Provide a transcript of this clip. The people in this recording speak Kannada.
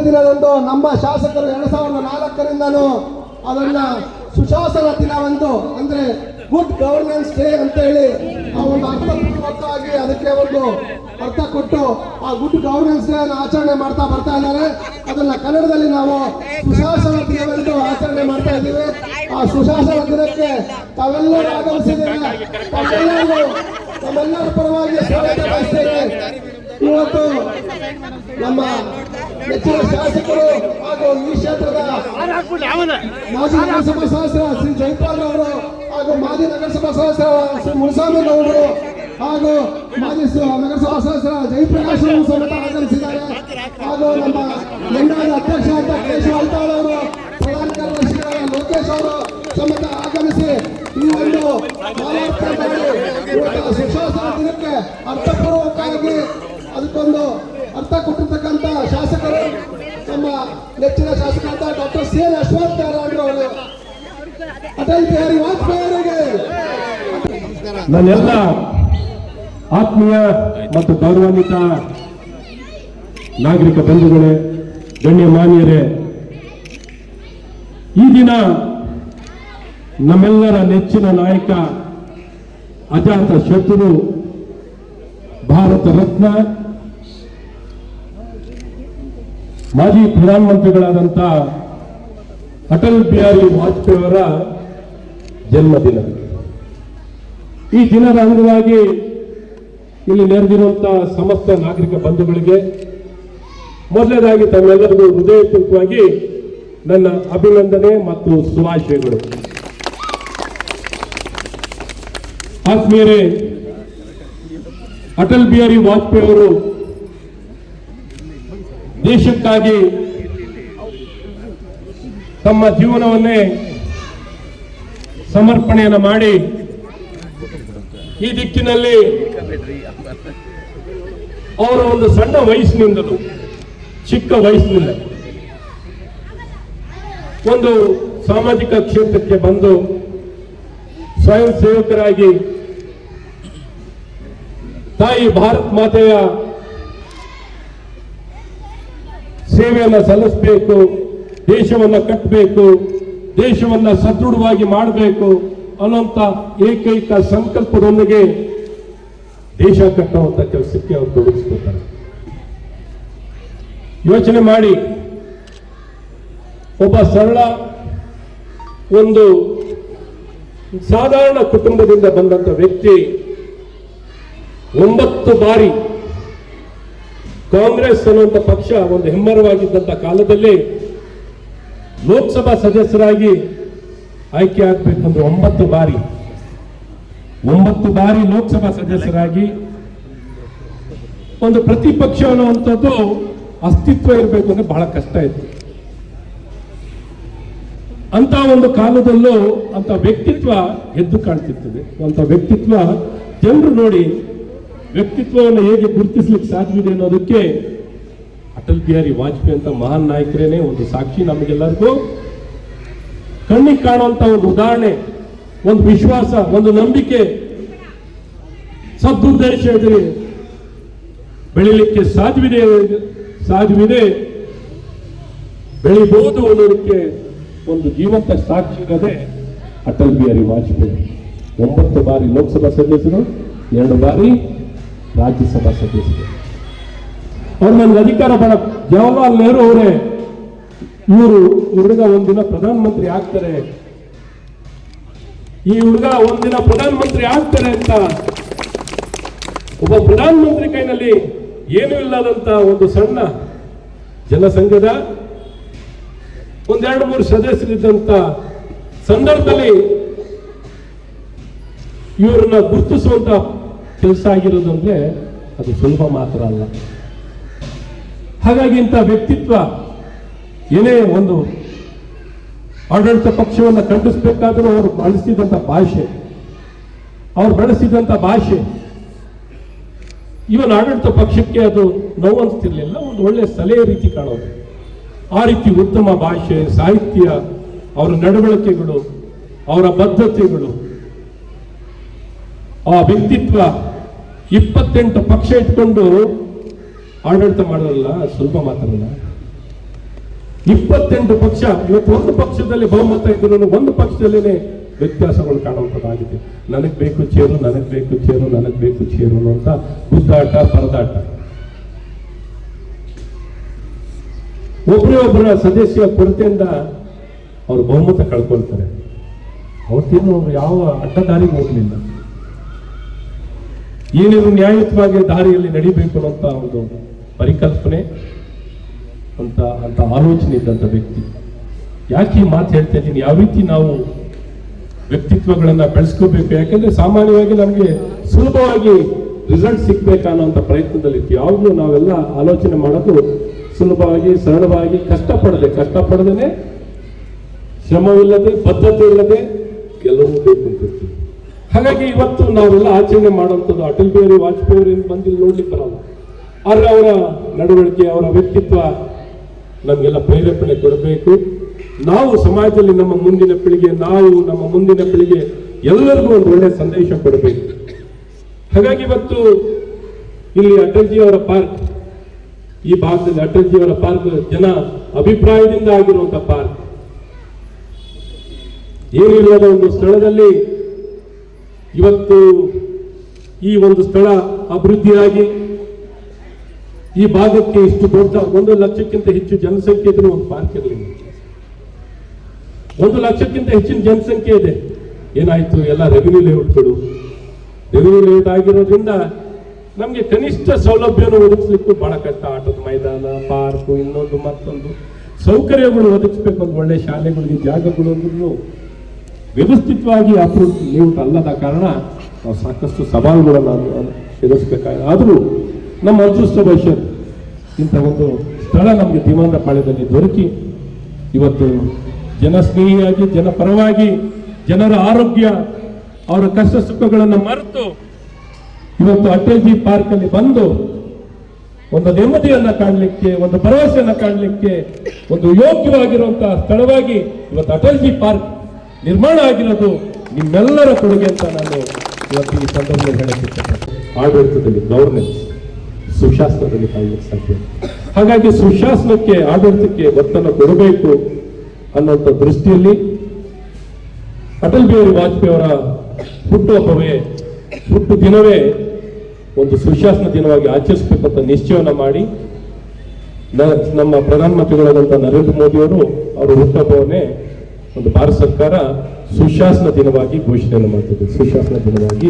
ದಿನದಂದು ನಮ್ಮ ಶಾಸಕರು 2004ರಿಂದನೂ ಅದನ್ನ ಸುಶಾಸನ ದಿನವಂದು ಅಂದ್ರೆ ಗುಡ್ ಗವರ್ನೆನ್ಸ್ ಡೇ ಅಂತ ಹೇಳಿ ಆ ಒಂದು ಅರ್ಥಪೂರ್ವಕವಾಗಿ ಅದಕ್ಕೆ ಒಂದು ಅರ್ಥ ಕೊಟ್ಟು ಆ ಗುಡ್ ಗವರ್ನೆನ್ಸ್ ಡೇ ಅನ್ನು ಆಚರಣೆ ಮಾಡ್ತಾ ಬರ್ತಾ ಇದ್ದಾರೆ. ಅದನ್ನ ಕನ್ನಡದಲ್ಲಿ ನಾವು ಸುಶಾಸನ ದಿನವೆಂದು ಆಚರಣೆ ಮಾಡ್ತಾ ಇದ್ದೀವಿ. ಆ ಸುಶಾಸನ ದಿನಕ್ಕೆ ತಾವೆಲ್ಲರೂ ಆಗಮಿಸಿದ್ದೇವೆ. ನಮ್ಮೆಲ್ಲರ ಪರವಾಗಿ ಸ್ವಾಗತ ಬಯಸ್ತೇವೆ. ಇವತ್ತು ನಮ್ಮ ನೆಚ್ಚಿನ ಶಾಸಕರು ಹಾಗೂ ಈ ಕ್ಷೇತ್ರದ ಮಾಜಿ ನಗರಸಭಾ ಸದಸ್ಯರ ಶ್ರೀ ಜೈಪಾಲ್ ಅವರು ಹಾಗೂ ಮಾಜಿ ನಗರಸಭಾ ಸದಸ್ಯರ ಶ್ರೀ ಮುನಿಸ್ವಾಮಿ ಗೌಡರು ಹಾಗೂ ಮಾಜಿ ನಗರಸಭಾ ಸದಸ್ಯರ ಜಯಪ್ರಕಾಶ್ ಅವರು ಸಮೇತ ಆಗಮಿಸಿದ್ದಾರೆ. ಹಾಗೂ ನಮ್ಮ ಮಂಡಳದ ಅಧ್ಯಕ್ಷ ಅಂತ ಕೇಶವ ಅಲ್ತಾಳ್ ಅವರು, ಪ್ರಧಾನ ಕಾರ್ಯದರ್ಶಿಗಳಾದ ಲೋಕೇಶ್ ಅವರು ಸಮೇತ ಆಗಮಿಸಿ ಈ ಒಂದು ಸುಶಾಸನ ದಿನಕ್ಕೆ ಅರ್ಥಪೂರ್ವಕವಾಗಿ ಅದಕ್ಕೊಂದು ಅರ್ಥ ಕೊಟ್ಟಿರ್ತಕ್ಕಂಥ ಶಾಸಕರು ನಮ್ಮ ನೆಚ್ಚಿನ ಶಾಸಕರಾದ doctor C N Ashwath Narayan ಅವರು, ಅಟಲ್ ಬಿಹಾರಿ ವಾಜಪೇಯಿ ಅವರಿಗೆ ನನ್ನೆಲ್ಲ ಆತ್ಮೀಯ ಮತ್ತು ಗೌರವಾನ್ವಿತ ನಾಗರಿಕ ಬಂಧುಗಳೇ, ಗಣ್ಯಮಾನ್ಯರೇ, ಈ ದಿನ ನಮ್ಮೆಲ್ಲರ ನೆಚ್ಚಿನ ನಾಯಕ, ಅಜಾತ ಶತ್ರು, ಭಾರತ ರತ್ನ, ಮಾಜಿ ಪ್ರಧಾನಮಂತ್ರಿಗಳಾದಂಥ ಅಟಲ್ ಬಿಹಾರಿ ವಾಜಪೇಯಿ ಅವರ ಜನ್ಮದಿನ. ಈ ದಿನದ ಅಂಗವಾಗಿ ಇಲ್ಲಿ ನೆರೆದಿರುವಂತಹ ಸಮಸ್ತ ನಾಗರಿಕ ಬಂಧುಗಳಿಗೆ ಮೊದಲನೇದಾಗಿ ತಮ್ಮೆಲ್ಲರಿಗೂ ಹೃದಯಪೂರ್ವಕವಾಗಿ ನನ್ನ ಅಭಿನಂದನೆ ಮತ್ತು ಶುಭಾಶಯಗಳು. ಆತ್ಮೀಯರೇ, ಅಟಲ್ ಬಿಹಾರಿ ವಾಜಪೇಯಿ ಅವರು ದೇಶಕ್ಕಾಗಿ ತಮ್ಮ ಜೀವನವನ್ನೇ ಸಮರ್ಪಣೆಯನ್ನು ಮಾಡಿ ಈ ದಿಕ್ಕಿನಲ್ಲಿ ಅವರ ಒಂದು ಸಣ್ಣ ವಯಸ್ಸಿನಿಂದಲೂ, ಚಿಕ್ಕ ವಯಸ್ಸಿನಿಂದ ಒಂದು ಸಾಮಾಜಿಕ ಕ್ಷೇತ್ರಕ್ಕೆ ಬಂದು ಸ್ವಯಂ ಸೇವಕರಾಗಿ ತಾಯಿ ಭಾರತ ಮಾತೆಯ ಸೇವೆಯನ್ನು ಸಲ್ಲಿಸಬೇಕು, ದೇಶವನ್ನು ಕಟ್ಟಬೇಕು, ದೇಶವನ್ನು ಸದೃಢವಾಗಿ ಮಾಡಬೇಕು ಅನ್ನುವಂಥ ಏಕೈಕ ಸಂಕಲ್ಪದೊಂದಿಗೆ ದೇಶ ಕಟ್ಟುವಂಥ ಕೆಲಸಕ್ಕೆ ಅವರು ತೊಡಗಿಸ್ಕೊಳ್ತಾರೆ. ಯೋಚನೆ ಮಾಡಿ, ಒಬ್ಬ ಸರಳ ಒಂದು ಸಾಧಾರಣ ಕುಟುಂಬದಿಂದ ಬಂದಂತ ವ್ಯಕ್ತಿ 9 ಬಾರಿ ಕಾಂಗ್ರೆಸ್ ಅನ್ನುವಂಥ ಪಕ್ಷ ಒಂದು ಹೆಮ್ಮರವಾಗಿದ್ದಂಥ ಕಾಲದಲ್ಲಿ ಲೋಕಸಭಾ ಸದಸ್ಯರಾಗಿ ಆಯ್ಕೆ ಆಗ್ಬೇಕಂದ್ರೆ 9 ಬಾರಿ ಲೋಕಸಭಾ ಸದಸ್ಯರಾಗಿ ಒಂದು ಪ್ರತಿಪಕ್ಷ ಅನ್ನುವಂಥದ್ದು ಅಸ್ತಿತ್ವ ಇರಬೇಕು ಅಂದ್ರೆ ಬಹಳ ಕಷ್ಟ ಇತ್ತು. ಅಂತ ಒಂದು ಕಾಲದಲ್ಲೂ ಅಂತ ವ್ಯಕ್ತಿತ್ವ ಎದ್ದು ಕಾಣ್ತಿರ್ತದೆ. ಅಂತ ವ್ಯಕ್ತಿತ್ವ ಜನರು ನೋಡಿ ವ್ಯಕ್ತಿತ್ವವನ್ನು ಹೇಗೆ ಗುರುತಿಸ್ಲಿಕ್ಕೆ ಸಾಧ್ಯವಿದೆ ಅನ್ನೋದಕ್ಕೆ ಅಟಲ್ ಬಿಹಾರಿ ವಾಜಪೇಯಿ ಅಂತ ಮಹಾನ್ ನಾಯಕರೇನೆ ಒಂದು ಸಾಕ್ಷಿ. ನಮಗೆಲ್ಲರಿಗೂ ಕಣ್ಣಿಗೆ ಕಾಣುವಂತ ಒಂದು ಉದಾಹರಣೆ, ಒಂದು ವಿಶ್ವಾಸ, ಒಂದು ನಂಬಿಕೆ, ಸದುದ್ದೇಶದಲ್ಲಿ ಬೆಳಿಲಿಕ್ಕೆ ಸಾಧ್ಯವಿದೆ, ಬೆಳಿಬಹುದು ಅನ್ನೋದಕ್ಕೆ ಒಂದು ಜೀವಂತ ಸಾಕ್ಷಿ ಇರೋದೇ ಅಟಲ್ ಬಿಹಾರಿ ವಾಜಪೇಯಿ. 9 ಬಾರಿ ಲೋಕಸಭಾ ಸದಸ್ಯರು, 2 ಬಾರಿ ರಾಜ್ಯಸಭಾ ಸದಸ್ಯರು. ಅವ್ರು ನನ್ಗೆ ಅಧಿಕಾರ ಬರ ಜವಾಹರ್ಲಾಲ್ ನೆಹರು ಅವರೇ ಈ ಹುಡುಗ ಒಂದಿನ ಪ್ರಧಾನಮಂತ್ರಿ ಆಗ್ತಾರೆ, ಈ ಹುಡುಗ ಒಂದಿನ ಪ್ರಧಾನಮಂತ್ರಿ ಆಗ್ತಾರೆ ಅಂತ ಒಬ್ಬ ಪ್ರಧಾನಮಂತ್ರಿ ಕೈನಲ್ಲಿ ಏನೂ ಇಲ್ಲದಂತ ಒಂದು ಸಣ್ಣ ಜನಸಂಘದ 1-2-3 ಸದಸ್ಯರಿದ್ದಂತ ಸಂದರ್ಭದಲ್ಲಿ ಇವರನ್ನ ಗುರುತಿಸುವಂತ ಕೆಲಸ ಆಗಿರೋದಂದ್ರೆ ಅದು ಸುಲಭ ಮಾತ್ರ ಅಲ್ಲ. ಹಾಗಾಗಿ ಇಂಥ ವ್ಯಕ್ತಿತ್ವ ಏನೇ ಒಂದು ಆಡಳಿತ ಪಕ್ಷವನ್ನು ಖಂಡಿಸಬೇಕಾದ್ರೂ ಅವರು ಬಳಸಿದಂತ ಭಾಷೆ ಇವನ್ ಆಡಳಿತ ಪಕ್ಷಕ್ಕೆ ಅದು ನೋವು ಅನಿಸ್ತಿರ್ಲಿಲ್ಲ, ಒಂದು ಒಳ್ಳೆ ಸಲಹೆ ರೀತಿ ಕಾಣೋದು. ಆ ರೀತಿ ಉತ್ತಮ ಭಾಷೆ, ಸಾಹಿತ್ಯ, ಅವರ ನಡವಳಿಕೆಗಳು, ಅವರ ಬದ್ಧತೆಗಳು, ಆ ವ್ಯಕ್ತಿತ್ವ, 28 ಪಕ್ಷ ಇಟ್ಕೊಂಡು ಆಡಳಿತ ಮಾಡೋಲ್ಲ ಸುಲಭ ಮಾತ್ರಲ್ಲ. 28 ಪಕ್ಷ, ಇವತ್ತು ಒಂದು ಪಕ್ಷದಲ್ಲಿ ಬಹುಮತ ಇದ್ರು ಒಂದು ಪಕ್ಷದಲ್ಲೇನೆ ವ್ಯತ್ಯಾಸಗಳು ಕಾಣುವಂಥದ್ದಾಗಿದೆ. ನನಗ್ ಬೇಕು ಚೇರು, ನನಗ್ ಬೇಕು ಚೇರು, ನನಗ್ ಬೇಕು ಚೇರು ಅನ್ನುವಂಥ ಗುದ್ದಾಟ, ಪರದಾಟ. ಒಬ್ಬರ ಸದಸ್ಯ ಕೊರತೆಯಿಂದ ಅವರು ಬಹುಮತ ಕಳ್ಕೊಳ್ತಾರೆ. ಅವತ್ತೇನು ಅವರು ಯಾವ ಅಡ್ಡದಾರಿಗೆ ಹೋಗ್ಲಿಲ್ಲ. ಏನೇನು ನ್ಯಾಯಯುತವಾಗಿ ದಾರಿಯಲ್ಲಿ ನಡಿಬೇಕು ಅನ್ನೋಂಥ ಒಂದು ಪರಿಕಲ್ಪನೆ ಅಂತ ಆಲೋಚನೆ ಇದ್ದಂಥ ವ್ಯಕ್ತಿ. ಯಾಕೆ ಈ ಮಾತು ಹೇಳ್ತಾ ಇದ್ದೀನಿ, ಯಾವ ರೀತಿ ನಾವು ವ್ಯಕ್ತಿತ್ವಗಳನ್ನ ಬೆಳೆಸ್ಕೋಬೇಕು. ಯಾಕಂದ್ರೆ ಸಾಮಾನ್ಯವಾಗಿ ನಮಗೆ ಸುಲಭವಾಗಿ ರಿಸಲ್ಟ್ ಸಿಗ್ಬೇಕನ್ನೋಂಥ ಪ್ರಯತ್ನದಲ್ಲಿ ಯಾವಾಗಲೂ ನಾವೆಲ್ಲ ಆಲೋಚನೆ ಮಾಡೋದು ಸುಲಭವಾಗಿ, ಸರಳವಾಗಿ, ಕಷ್ಟಪಡದೇನೆ, ಶ್ರಮವಿಲ್ಲದೆ, ಬದ್ಧತೆ ಇಲ್ಲದೆ ಕೆಲವು ಬೇಕು ಅಂತಿರ್ತೀವಿ. ಹಾಗಾಗಿ ಇವತ್ತು ನಾವೆಲ್ಲ ಆಚರಣೆ ಮಾಡುವಂಥದ್ದು ಅಟಲ್ ಬಿಹಾರಿ ವಾಜಪೇಯಿ ಅವರು ಬಂದಿಲ್ಲ ನೋಡ್ಲಿಕ್ಕೆ ಬರಲ್ಲ. ಆದ್ರೆ ಅವರ ನಡವಳಿಕೆ, ಅವರ ವ್ಯಕ್ತಿತ್ವ ನಮಗೆಲ್ಲ ಪ್ರೇರೇಪಣೆ ಕೊಡಬೇಕು. ನಾವು ಸಮಾಜದಲ್ಲಿ ನಮ್ಮ ಮುಂದಿನ ಪೀಳಿಗೆ ಎಲ್ಲರಿಗೂ ಒಂದು ಒಳ್ಳೆಯ ಸಂದೇಶ ಕೊಡಬೇಕು. ಹಾಗಾಗಿ ಇವತ್ತು ಇಲ್ಲಿ ಅಟಲ್ಜಿಯವರ ಪಾರ್ಕ್, ಈ ಭಾಗದಲ್ಲಿ ಅಟಲ್ಜಿಯವರ ಪಾರ್ಕ್ ಜನ ಅಭಿಪ್ರಾಯದಿಂದ ಆಗಿರುವಂತ ಪಾರ್ಕ್, ಏನಿಲ್ಲದ ಒಂದು ಸ್ಥಳದಲ್ಲಿ ಇವತ್ತು ಈ ಒಂದು ಸ್ಥಳ ಅಭಿವೃದ್ಧಿಯಾಗಿ ಈ ಭಾಗಕ್ಕೆ ಇಷ್ಟು ದೊಡ್ಡ 1 ಲಕ್ಷಕ್ಕಿಂತ ಹೆಚ್ಚು ಜನಸಂಖ್ಯೆ ಇದ್ರೂ ಒಂದು ಪಾರ್ಕ್ ಇರಲಿಲ್ಲ. 1 ಲಕ್ಷಕ್ಕಿಂತ ಹೆಚ್ಚಿನ ಜನಸಂಖ್ಯೆ ಇದೆ. ಏನಾಯ್ತು, ಎಲ್ಲ ರೆವಿನ್ಯೂ ಲೇಔಟ್ ಆಗಿರೋದ್ರಿಂದ ನಮಗೆ ಕನಿಷ್ಠ ಸೌಲಭ್ಯವನ್ನು ಒದಗಿಸ್ಲಿಕ್ಕೂ ಬಹಳ ಕಷ್ಟ. ಆಟದ ಮೈದಾನ, ಪಾರ್ಕು, ಇನ್ನೊಂದು ಮತ್ತೊಂದು ಸೌಕರ್ಯಗಳು ಒದಗಿಸ್ಬೇಕು. ಒಂದು ಒಳ್ಳೆ ಶಾಲೆಗಳಿಗೆ ಜಾಗಗಳು ಅಂದ್ರೂ ವ್ಯವಸ್ಥಿತವಾಗಿ ಅಪ್ರೂವ್ ಲೇಔಟ್ ಅಲ್ಲದ ಕಾರಣ ನಾವು ಸಾಕಷ್ಟು ಸವಾಲುಗಳನ್ನು ಎದುರಿಸಬೇಕಾಗಿದೆ. ಆದರೂ ನಮ್ಮ ಅದೃಷ್ಟ ಭವಿಷ್ಯತ್ ಇಂಥ ಒಂದು ಸ್ಥಳ ನಮಗೆ ದಿವಾನಪಾಳ್ಯದಲ್ಲಿ ದೊರಕಿ ಇವತ್ತು ಜನಸ್ನೇಹಿಯಾಗಿ, ಜನಪರವಾಗಿ, ಜನರ ಆರೋಗ್ಯ, ಅವರ ಕಷ್ಟ ಸುಖಗಳನ್ನು ಮರೆತು ಇವತ್ತು ಅಟಲ್ಜಿ ಪಾರ್ಕ್ ಅಲ್ಲಿ ಬಂದು ಒಂದು ನೆಮ್ಮದಿಯನ್ನ ಕಾಣಲಿಕ್ಕೆ, ಒಂದು ಭರವಸೆಯನ್ನ ಕಾಣಲಿಕ್ಕೆ ಒಂದು ಯೋಗ್ಯವಾಗಿರುವಂತಹ ಸ್ಥಳವಾಗಿ ಇವತ್ತು ಅಟಲ್ಜಿ ಪಾರ್ಕ್ ನಿರ್ಮಾಣ ಆಗಿರೋದು ನಿಮ್ಮೆಲ್ಲರ ಕೊಡುಗೆ ಅಂತ ನಾನು ಇವತ್ತು ಈ ಸಂದರ್ಭದಲ್ಲಿ ಹೇಳಕ್ಕೆ ಆಡಳಿತದಲ್ಲಿ ಗವರ್ನೆನ್ಸ್, ಸುಶಾಸನದಲ್ಲಿ ಕಾಣಲಿಕ್ಕೆ ಸಾಧ್ಯ. ಹಾಗಾಗಿ ಸುಶಾಸನಕ್ಕೆ, ಆಡಳಿತಕ್ಕೆ ಒತ್ತನ್ನು ಕೊಡಬೇಕು ಅನ್ನುವಂಥ ದೃಷ್ಟಿಯಲ್ಲಿ ಅಟಲ್ ಬಿಹಾರಿ ವಾಜಪೇಯಿ ಅವರ ಹುಟ್ಟು ದಿನವೇ ಒಂದು ಸುಶಾಸನ ದಿನವಾಗಿ ಆಚರಿಸಬೇಕಂತ ನಿಶ್ಚಯವನ್ನ ಮಾಡಿ ನಮ್ಮ ಪ್ರಧಾನಮಂತ್ರಿಗಳಾದಂಥ ನರೇಂದ್ರ ಮೋದಿ ಅವರು ಅವರ ಹುಟ್ಟುಹಬ್ಬವನ್ನೇ ಒಂದು ಭಾರತ ಸರ್ಕಾರ ಸುಶಾಸನ ದಿನವಾಗಿ ಘೋಷಣೆಯನ್ನು ಮಾಡ್ತಿದೆ. ಸುಶಾಸನ ದಿನವಾಗಿ